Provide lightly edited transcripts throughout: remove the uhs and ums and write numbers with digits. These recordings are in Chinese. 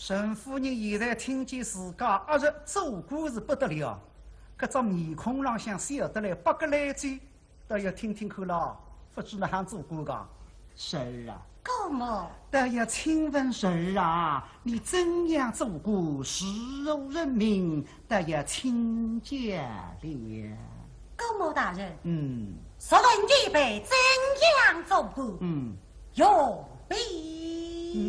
沈夫人现在听见自家阿日做官是不得了，搿张面孔浪向笑得来八个来嘴，倒要听听看咯。不知那喊做官噶？是啊。高某，倒要请问是啊，你怎样做官，使辱人民，倒要请教了。高某大人，所问预备怎样做官？有必。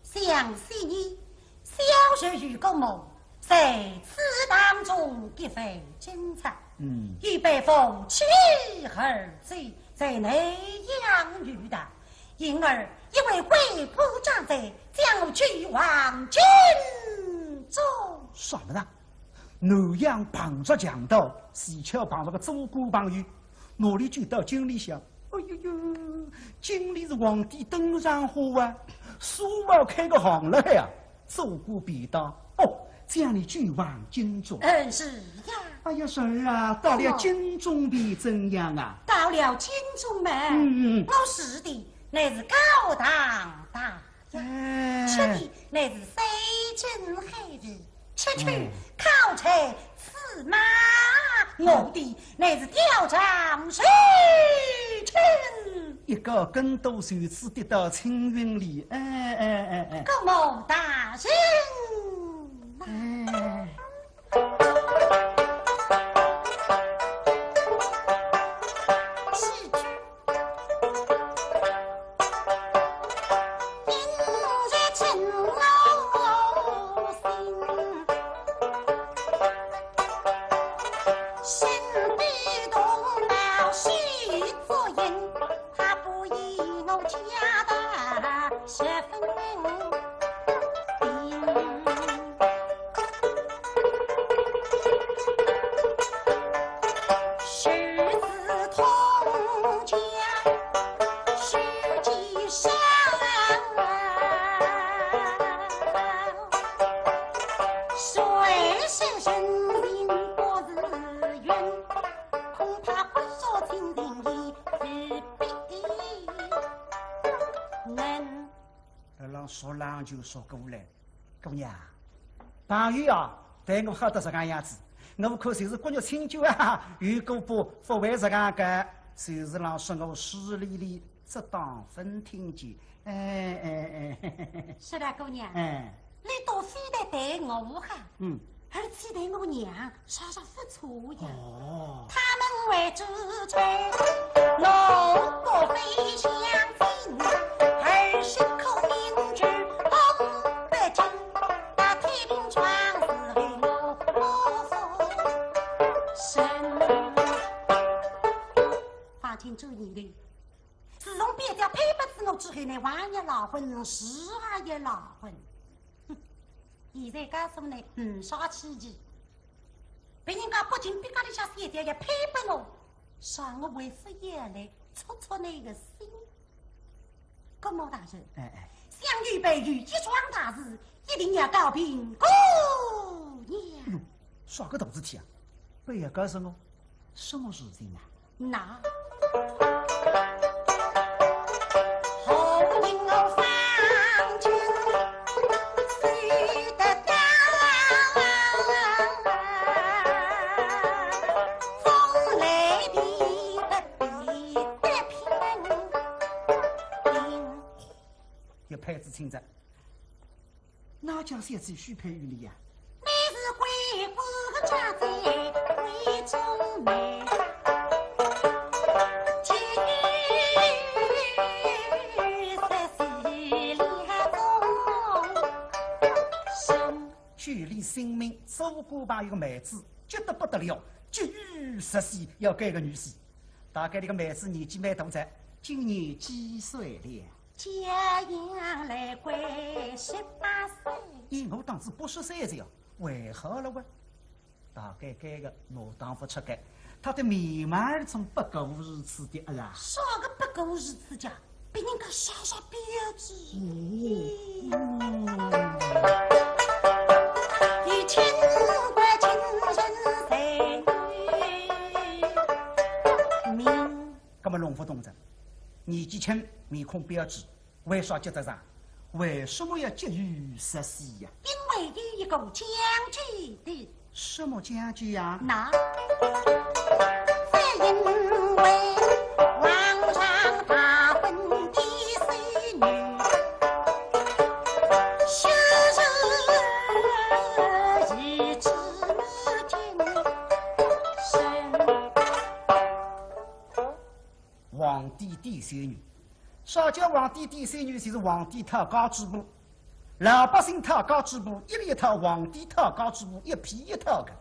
相信你，小日与高某在此当中一番精彩。预备奉妻儿罪，在内养育的。因而一位贵仆长在，将我去往军中。什么呢？南阳碰着强盗，西桥碰着个做官朋友，哪里去到京里想？哎呦呦，京里是皇帝登上花啊，书包开个行了呀，做官便当哦，将你去往京中。是呀。哎呀，是啊，到了京中便怎样啊？到了京中嘛，我是的。乃是高堂大呀，吃的乃是山珍海味，吃去烤菜驷马，我的乃是吊帐水城。一个跟斗手指跌到青云里，高某大人。说浪就说过来，姑娘，朋友啊，待我喝得这个样子，我看就是国肉清酒啊，如果不为这个个，就是让说我势利利，只当分听见。是的，姑娘。你多非得待我哈。而且对我娘稍稍不错呀。他们为主菜，我多非相信，而是口明知红白金，那太平庄是为我奉神。放清注意的，自从别家配不子我之后呢，晚也老婚，时儿也老婚。现在告诉你，啥奇迹？别人家不仅比家里下三条也配不我，上我为夫也来戳戳那个心。高某大人，想预备与一桩大事，一定要告禀姑娘。耍个大事体啊！不要告诉我，什么事情啊？那后因我放军。配子清着，哪叫小子许配于你呀？你是贵妇家在闺中美，举距离性命，走过吧有个妹子，急得不得了，急于实现要改个女婿。大概那个妹子年纪蛮大噻，今年几岁了？家养来归18岁，咦，我当时83岁哦，为何了喂？大概该个我当不出改，他的面貌儿从不过如此的啊！啥个不过如此讲？别人家傻傻标致。以前国情人才女，干嘛弄不懂着？年纪轻，面孔标致，为啥觉得啥？为什么要急于实施呀？因为有一个讲究的。什么讲究呀？那正因为皇上大婚的孙女，修成一枝金身。皇帝的孙女，啥叫皇帝的孙女？就是皇帝他高支部。老百姓讨高支部，一个一套；皇帝讨高支部，一批一套的。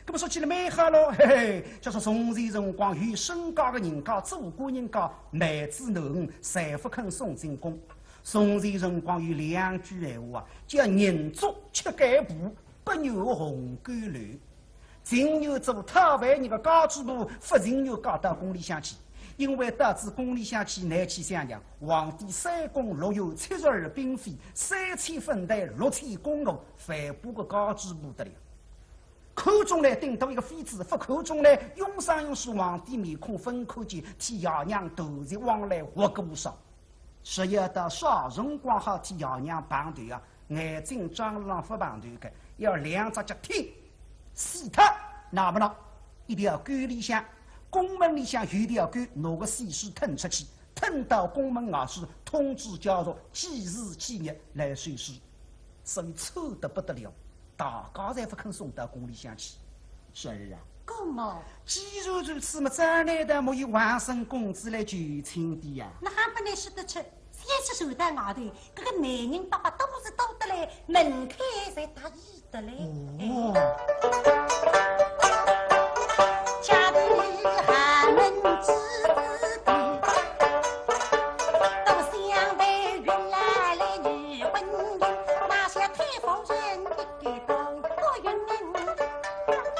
那么说起来蛮好咯，嘿嘿，就说从前辰光有身高的人家，做官人家，妹子囡，谁不肯送进宫？从前辰光有两句闲话啊，叫人做吃干部，不牛红干卵。秦牛做讨饭人的高支部，不秦牛搞到宫里向去。因为得知宫里向去难去相让，皇帝三宫六有72嫔妃，3000分队，6000宫奴，反哺个高支部得了。看中来顶多一个妃子，不看中来用上用是皇帝面孔分看见，替爷娘头日往来活过少。只要到啥辰光好替爷娘绑团啊，眼睛张浪不绑团的，要两只脚踢死他，拿不拿？一定要管里向。宫门里向有条管，拿个水水吞出去，吞到宫门外去，通知家属几时几日来水水，所以臭得不得了，大家才不肯送到宫里向去。是啊，哥么？既然如此嘛，怎奈的没有万圣公子来求亲的呀？那还不能说得出，先是守在外头，这个男人爸爸都是多得来，门开才大意的嘞。哦。家里还能知子弟，都想为原来的女婚姻，那些太夫人一个都不允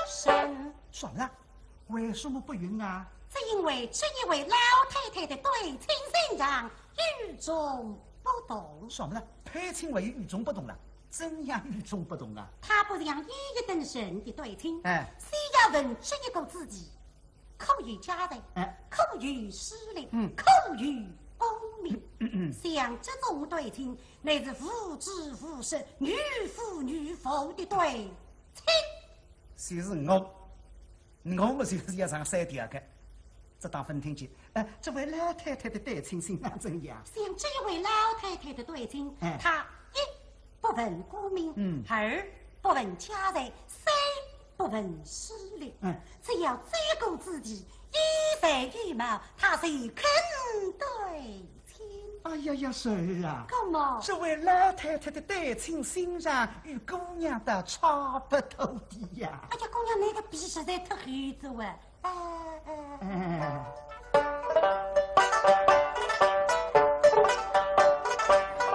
生。什么？为什么不允啊？只因为这一位老太太的对亲身上与众不同。什么呢？配亲为与众不同了？怎样与众不同啊？他不像一等神的对亲，虽要问这一个自己，可与家人，可与势力，可与功名，像这种对亲，乃是父子父实、女夫女妇的对亲。就是我们就是要上3条个，这当分听见。这位老太太的对亲心上怎样？像这一位老太太的对亲，她一不问功名，二不问家人，三不问势力，只要这个自己衣衫羽毛，他谁肯对亲？哎呀呀，是啊！干嘛？这位老太太的对亲欣赏与姑娘的差不多的呀！哎呀，姑娘那个鼻实在太黑着啊！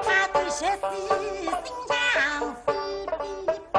他对实习欣赏非比比。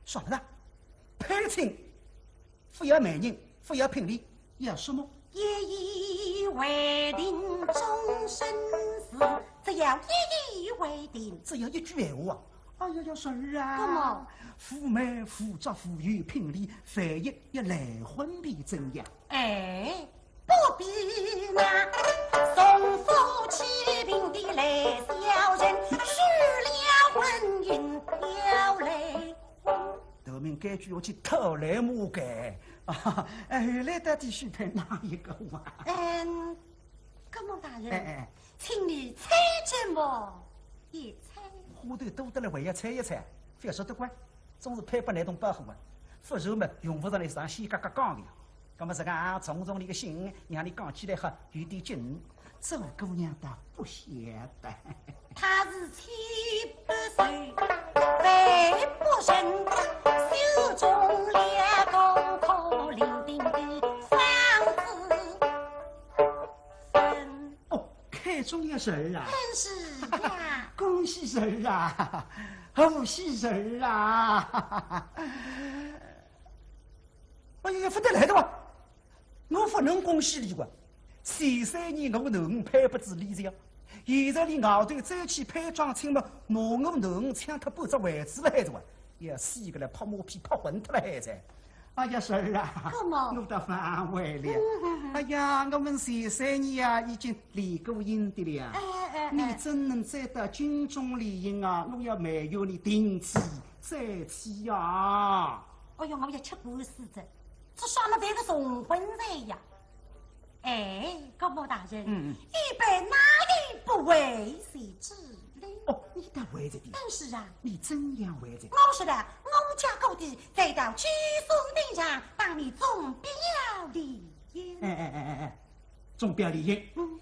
什么呢？配亲不要媒人，不要聘礼，要什么？一意为定终身事，只要一意为定，只要一句闲话。哎呀呀，是啊！干嘛？父媒父长父有聘礼，凡一要来婚比怎样？哎，不必那送夫妻病的来小人，许了婚姻要来婚。后面该句我去偷来摸改啊！原来到底许配哪一个哇？干么大人？请你猜这么一猜。花头多得了，还要猜一猜，非要说得乖，总是配不来动保护啊！不然嘛，用不着来上西嘎嘎讲的。那么这个啊，种种的个心，让你讲起来哈有点劲。这位姑娘倒不晓得，她是700岁。为不仁，手中两个可伶仃的方子分。哦，看中一人啊！真是呀！恭喜人啊！恭喜人啊！哎呀，不得来的哇！我不能恭喜你哇！前3年我能配不子理财，现在你后头再去配装清嘛，拿我能抢他半只位置了还是哇？要死个来拍马屁拍昏他了还是？哎呀，婶儿啊，我得反悔了。哎呀，我们前3年啊已经离过婚的了。你怎能再到军中离婚啊？我要埋怨你停止再起呀！哎呀，我要吃官司的，这什么这个重婚罪呀？哎，高某大人，预备哪里不为谁之理？哦，你得为着的。但是啊，你怎样为着？我说的，我家狗的再到居松顶上帮你总表理由。总表理由。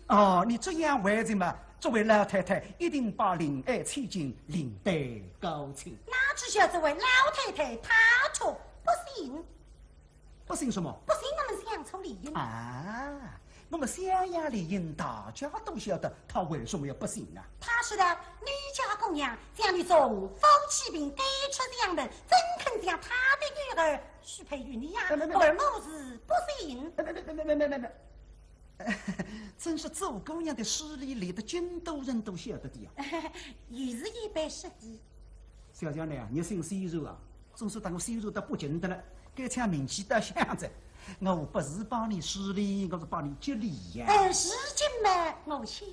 哦，你这样为着嘛？作为老太太，一定把令爱娶进领带高亲。那只晓这位老太太她却不信。不信什么？不信我们相处离婚啊！我们相亚离婚，大家都晓得，他为什么要不信啊？他说的女家姑娘将你从风起兵给出娘门，怎肯将他的女儿许配于你呀？而我是不信。真是做姑娘的势力，连的军都人都晓得的呀。于是110的。小姐呢，你姓鲜肉啊？总是当我鲜肉都不进得了，该抢名气的箱子。我不是帮你施礼，我是帮你接礼呀。事情嘛，我晓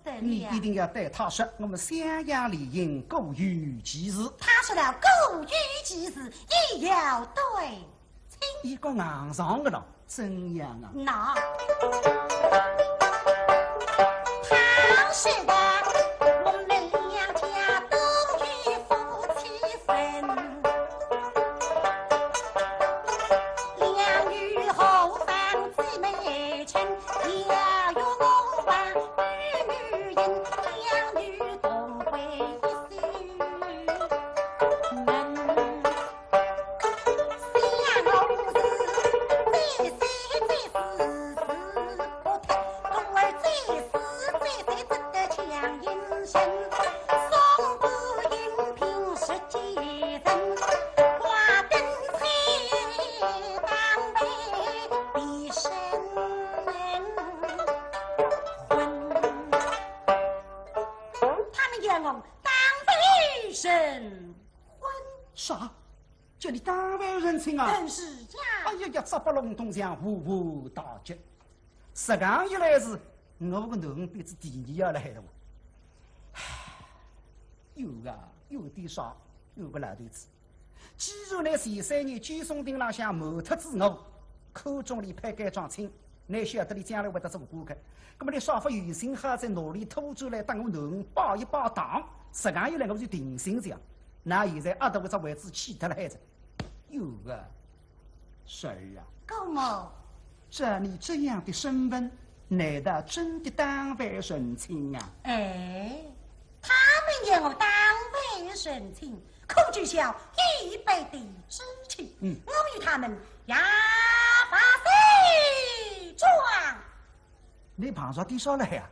得了。你一定要对他说，我们相亚离婚，各于其事。他说了，各于其事，也要对清。一个硬上的了，怎样啊？那他说的，我们两家都与夫妻分。啥？叫你当外人情啊？真是呀！哎呀，这不笼统上呼呼大吉。实讲一来是我个能辈子第2要来的我。有啊，有点傻，有个老头子。既然呢前3年居松顶浪向谋特之我，口中里派改装亲，你晓得你将来会得做官的。那么你少发有心哈在哪里偷走来当我能把一把当？实讲一来我就定心这样。那现在阿斗个只位置弃掉了孩子，有啊，婶儿啊，高某，照你这样的身份，难道真的当外人亲啊？哎，他们要我当外人亲，可就像一辈的知情。我与他们哑巴谁壮？你碰上多少了呀？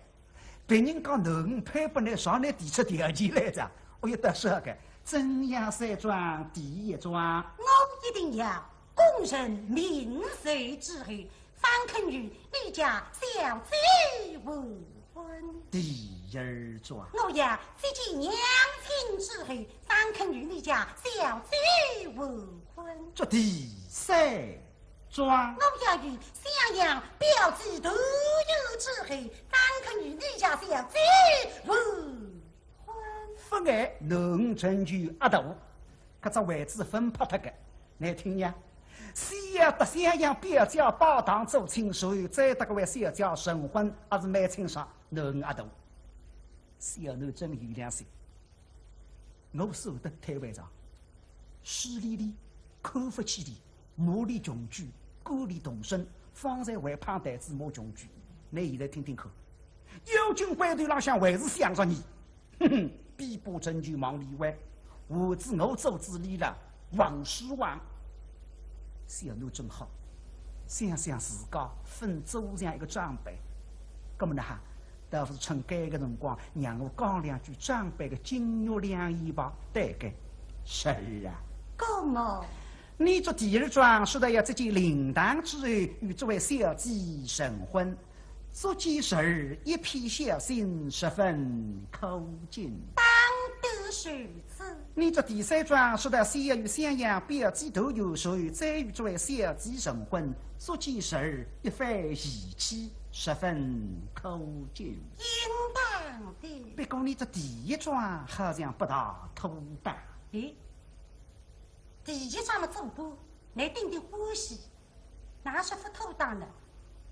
别人讲能配不来上来提出条件来着，我有得说个。怎样3桩第1桩？我一定要公认民粹之后，方肯与你家小姐无婚。第2桩，我要接近娘亲之后，方肯与你家小姐无婚。这第3桩，我要与襄阳表子都有之后，方肯与你家小姐无婚。不爱能成就阿斗，搿只位置分拍他个，你听呀。先要得襄阳表家包堂做亲属，再得个位小家成婚，还是蛮清爽能阿斗。小奴真有良心，我守得太会长，势利利，口不起利，目里穷举，歌里动身，方才为胖呆子莫穷举。你现在听听看，友军官队浪向还是想着你，哼哼。逼迫证据忙里外，我知我做子里了，王师王，小奴真好，想想自家分做这样一个长辈，那么呢哈，倒是趁该个辰光，让我讲两句长辈的金玉良言吧。对个，是啊。高某，你做第二桩说的要这件灵堂之日与这位小姐成婚，做件事儿一片小心，十分可敬。当得如此。你这第三桩说的先与襄阳表姐都有谁，再与这位小姐成婚，做件事儿一番义气，十分可敬。应当的。不过你这第一桩好像不大妥当。咦？第一桩的做过，来顶顶欢喜，哪是不妥当呢？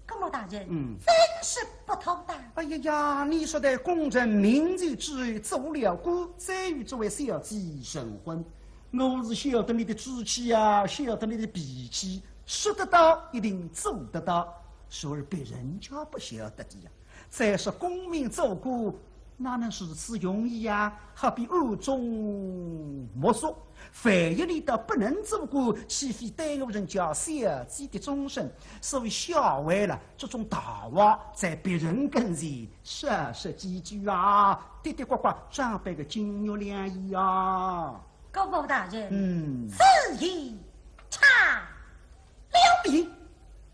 高某大人，真是不妥当。哎呀呀，你说的功成名就之日做了官，再与这位小姐成婚，我是晓得你的志气呀，晓得你的脾气，说得到一定做得到，所以别人家不晓得的呀。再说功名做官，哪能如此容易呀？好比暗中摸索。凡一里的不能做官，岂非耽误人家小姐的终身？所以小为了这种大话，在别人跟前说几句啊，嘀嘀呱呱，长辈个金玉良言啊。高某大人，此言差了不？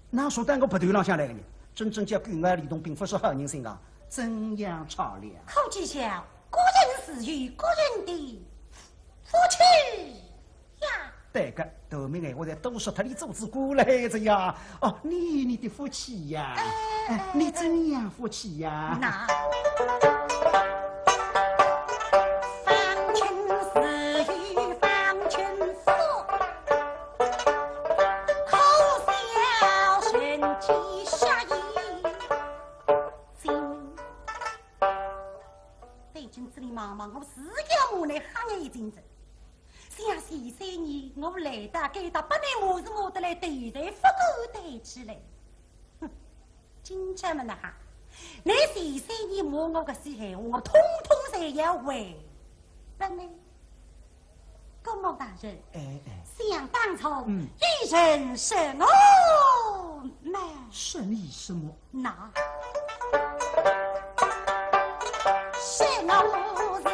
那说当我不头浪下来的呢？真正叫官外里动，并不是好人心啊，怎样差了？口技小，个人是与个人的夫妻呀。对个，后面我再多说他的组织过来着呀。哦，你的夫妻呀，你怎样夫妻呀？那方群是与方群夫，口笑神气杀意心。对镜子里茫茫，我自家母来喊一阵子。想前3年，我来到该到8年，我是我的来对待不够对起来。哼，今朝么呢哈？你前3年骂我个些闲话，我统统侪要还。不呢？高某大人，想当初，一人是我那是你什么？那是我是。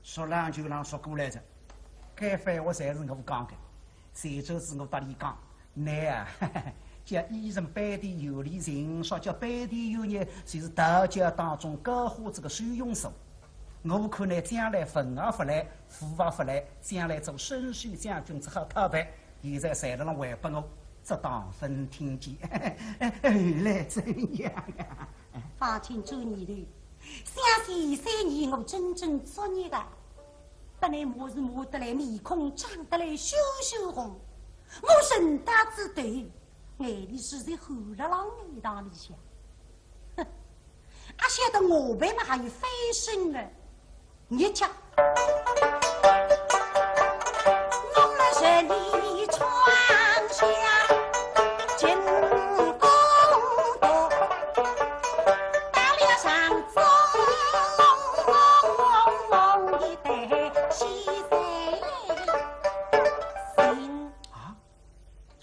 说两就让说过来着，该番话侪是我讲的，这就是我搭理讲。你啊，叫一人百地有理人，说叫百地有业，就是道教当中高火这个受用手。我看呢，将来分而不来，富而不来，将来做伸手将军只好讨白，现在谁能还拨我？这当分听见，原来怎样啊？父亲做你的，想前3年我真正作孽的。本来我是摸得来面孔长得来羞羞红，我人大之对，眼里是在后了浪一当里向。哼，啊晓得我辈嘛还有飞身呢，你讲，弄了这里窗下。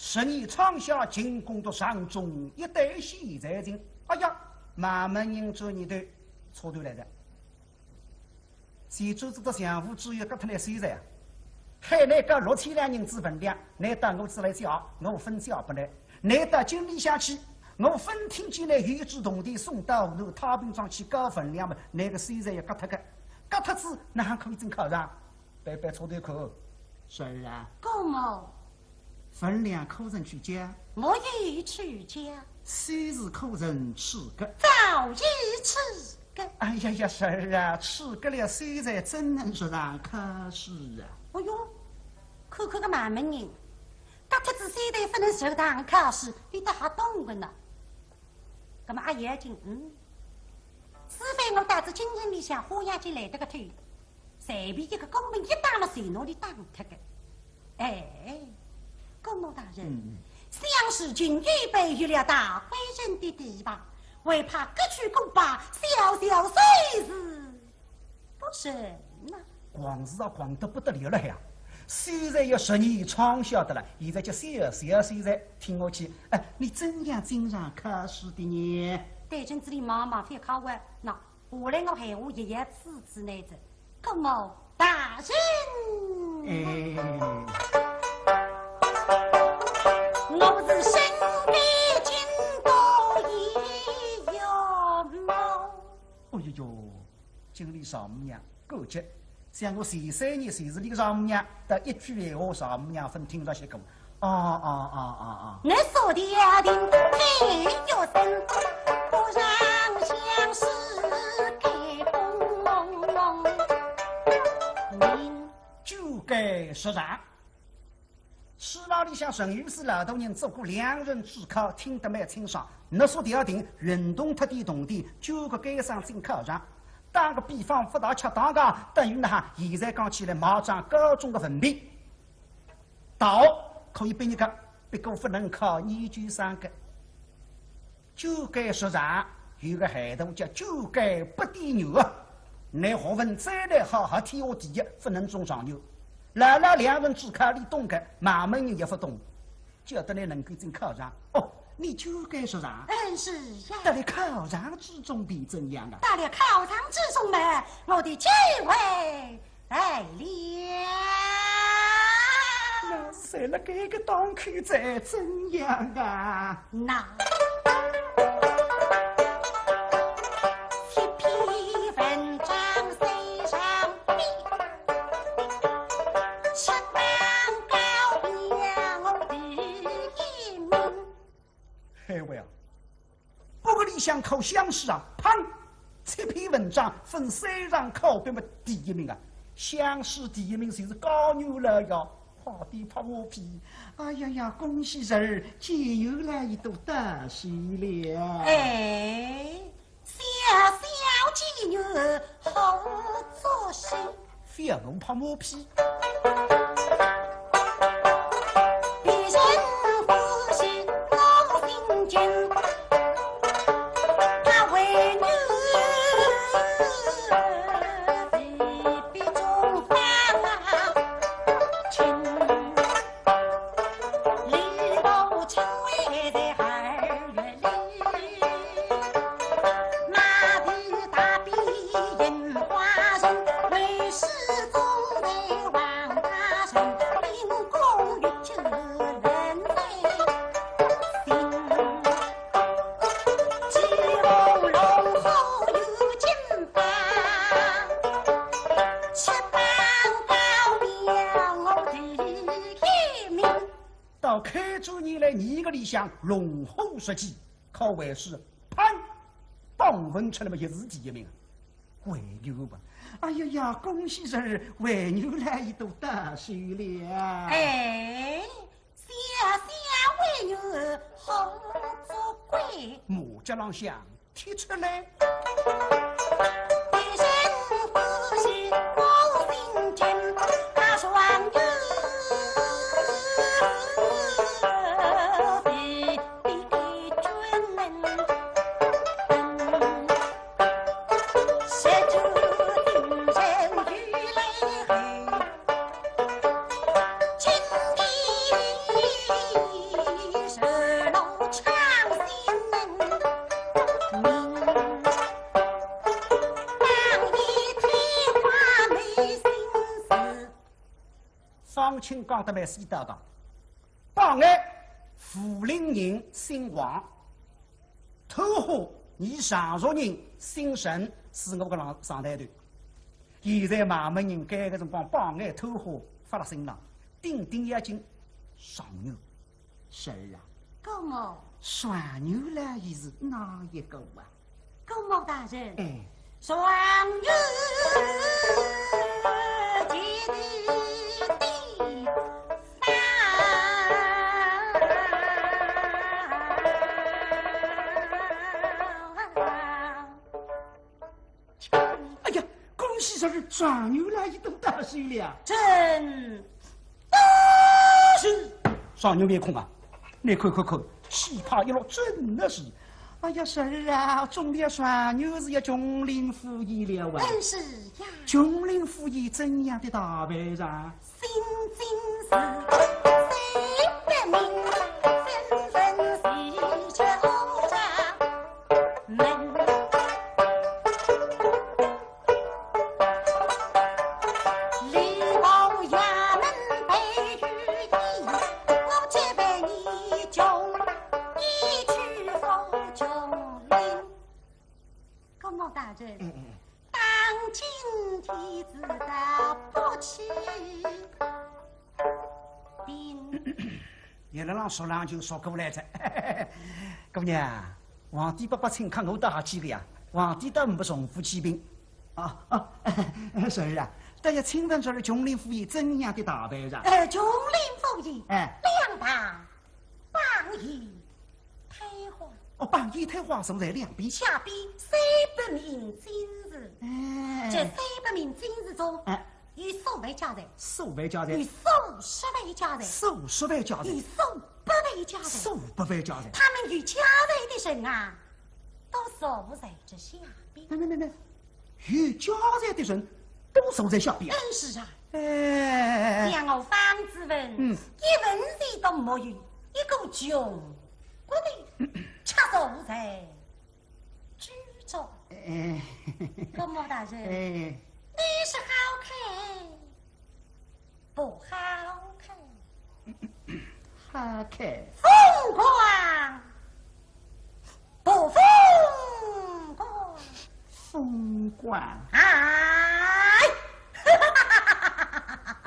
使你创下进攻的上中一代喜在人。哎呀，慢慢认出你的错对来的。谁组织的相互之约跟他来谁在？还来个6千两银子分量，你到我这来交，我分交不来。你到经理下去，我分听进来与之同地送到路太平庄去高分量嘛，那个谁在要割他个，割他子哪还可以真考上？白白错对口，是啊。高某。分量可人去加，我已去加。虽是可人吃个，早已吃个。哎呀呀，婶儿啊，吃个了现在真能说上可是啊！哎呦，看看个马门人，搿帖子现在不能受堂考试，你得还懂个呢。葛么阿爷紧，除非我带着精神里向花样就来得个腿，随便一个公民一打了水脑里打脱个。哎，公公大人，想是君预备预了大贵人的地方，为怕各处公罢，小小碎事不成呐。光是啊，光得不得了了呀！虽然要10年闯晓得了，现在叫小虽然听我去，哎，你怎样经常考试的呢？对阵子里忙忙非考完，那下来我还我一夜次次那着，公公大人。哎。我是身边金刀一样貌。哎呦呦，经理丈母娘够急，像我前3年随是你个丈母娘，得一句闲话，丈母娘分听着些个。你说的呀的太有神，不让相思开风蒙。您就该说啥？书房里向陈女士老大人做过2人制考，听得蛮清爽。你说调定运动特点动的，9个街上进考场。打个比方，不大恰当个，等于呢，现在讲起来，毛长高中的文凭，大学可以毕业个，不过不能考研究生个。就该说啥？有个海图叫就该不低牛啊！你学问再来好好天下第一，不能中上牛。来了2人制考，你懂个，马门人也不懂，叫得来能够进考场。哦，你就该说啥？是呀。到了考场之中必怎样啊？到了考场之中呢，我的机会来了。那谁了这个档口再怎样啊？那一篇文章谁上笔，七榜高标我第一名。嘿喂啊！不过你想考乡试啊，砰！7篇文章分3场考，别么第一名啊！乡试第一名就是高牛了哟。好的拍马屁，哎呀呀，恭喜人儿，今又来一朵大喜了。哎，小小鸡牛好作戏，非要我拍马屁。别人不是我心惊，他为女比中发情，里头成为在2月里，马匹大比银花人，为师中在王大人，因公欲救人在心，鸡红龙后有金榜，七榜高标我第一名。到开主年来，你个里向龙虎设计，考完试，砰，榜文出来么一是第一名，为牛吧！哎呀呀，恭喜人儿，为牛来一朵大喜了！哎，小小为牛好做鬼，马脚浪向踢出来，别人不是我心惊，他双牛比比军人，写出精神与泪痕，今地是路长心人。方清讲得来是道讲，榜眼福陵人姓王，偷花你上述人姓陈，是我个上台团。现在马门人改个辰光，榜眼偷花发了声浪，顶顶眼睛上牛，是啊，公公，耍牛了也是哪一个啊？公公大人，哎，双月结的哎呀，恭喜这是转牛来一顿大水了！真是双牛面孔啊！你看，喜怕一落真的是。哎呀，是啊，中了双牛是要穷林富义了啊！真是呀，穷林富义怎样的大败仗？心惊是谁不明？纷纷喜求着门。李王衙门被御医，我这被你穷，一去否穷林。高某大人，当今天子打不起兵。原来让说两句说过来着。姑娘，皇帝不请客，我倒好几个呀。皇帝倒不重复起兵。是啊，但要请问这是穷林府尹怎样的大败仗？穷林府尹，两大榜一退化。榜一退化，是在两边。下边300名今日，这300名今日中，有数位家人，数位家人，有数十位家人，数十位家人，有数百位家人，数百位家人。他们与家人的人啊，都守在这下边。没，与家人的人都守在下边。是啊。像我方子文，一文钱都没有，一个穷国的，恰守在居中。高某大人，你是好看，不好看？好看。疯狂，不疯狂？疯狂。哎！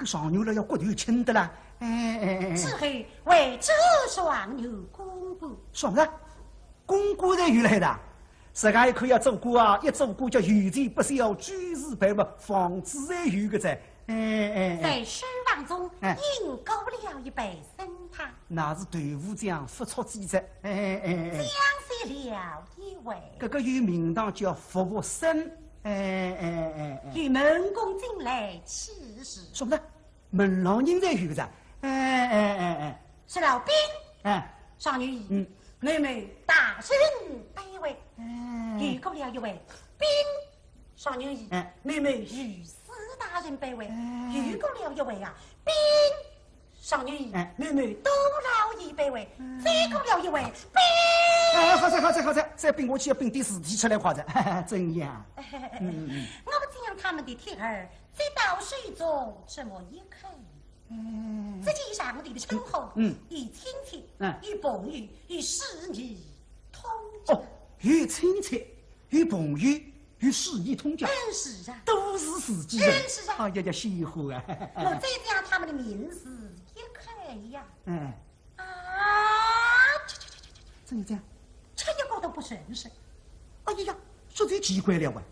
上牛了要骨头轻的啦。之后为这双牛公布。什么？公布在原来的。自家也可以要做过啊，一做过叫有钱不消，居士赔嘛，房子才有个在。在书房中引购了一杯参汤，那是豆腐酱复出几只。江西了一位。这个有名堂叫服务生。与门公进来启示。什么？门老人在有着。是老兵。少女姨，妹妹大声卑微。遇过了一位兵。少女姨，妹妹御史大人卑微。遇过了一位啊兵。少女姨，妹妹都老爷卑微。再过了一位兵。好在，再并过去要并第4题出来夸着，真样。我们这样他们的铁儿在到水中这么一看，自己上帝的称呼，与亲戚，与朋友，与事业通家。与亲戚，与朋友，与事业通家。是啊，都是自己人。是啊。哎呀，喜欢啊！我再将他们的名字一看呀，怎么这样？这一个都不认识。哎呀，这就奇怪了啊！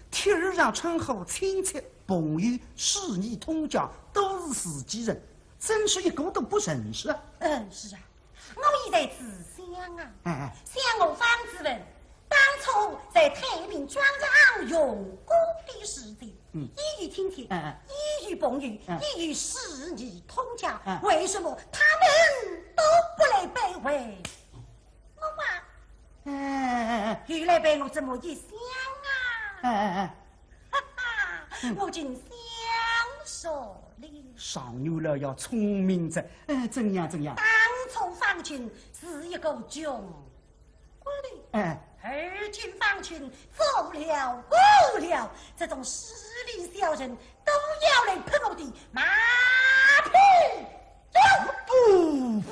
铁儿上称呼亲戚、朋友、事业通家，都是自己人，真是一个都不认识。是啊，我现在只想啊，想我方子文当初在太平庄上用功的时节，一与亲戚，一与朋友，一与事业通家，为什么他们都不来拜会我啊？原来被我这么一想啊，我竟想说了。上牛了要聪明着，怎样？当初方群是一个穷国的，而今方群走了过了，这种势利小人都要来喷我的马屁了。不，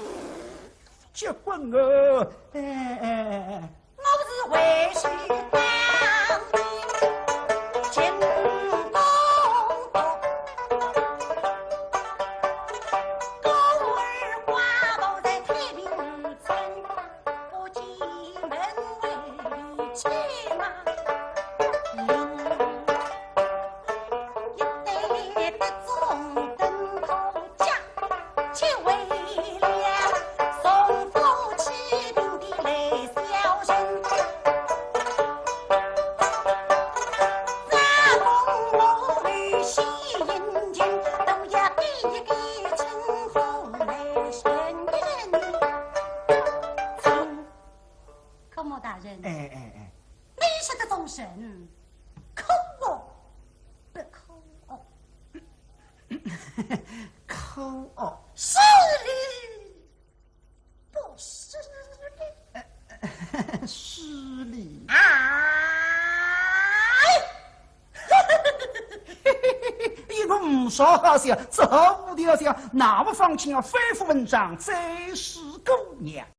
结棍哦！我是为谁当前公公，狗儿花宝在太平村，不进门为骑马。无神，可恶，不可恶，可恶，失礼，不失礼，失礼。哎，一个唔说好笑，走的好笑，那么放心啊，恢复文章，再是姑娘。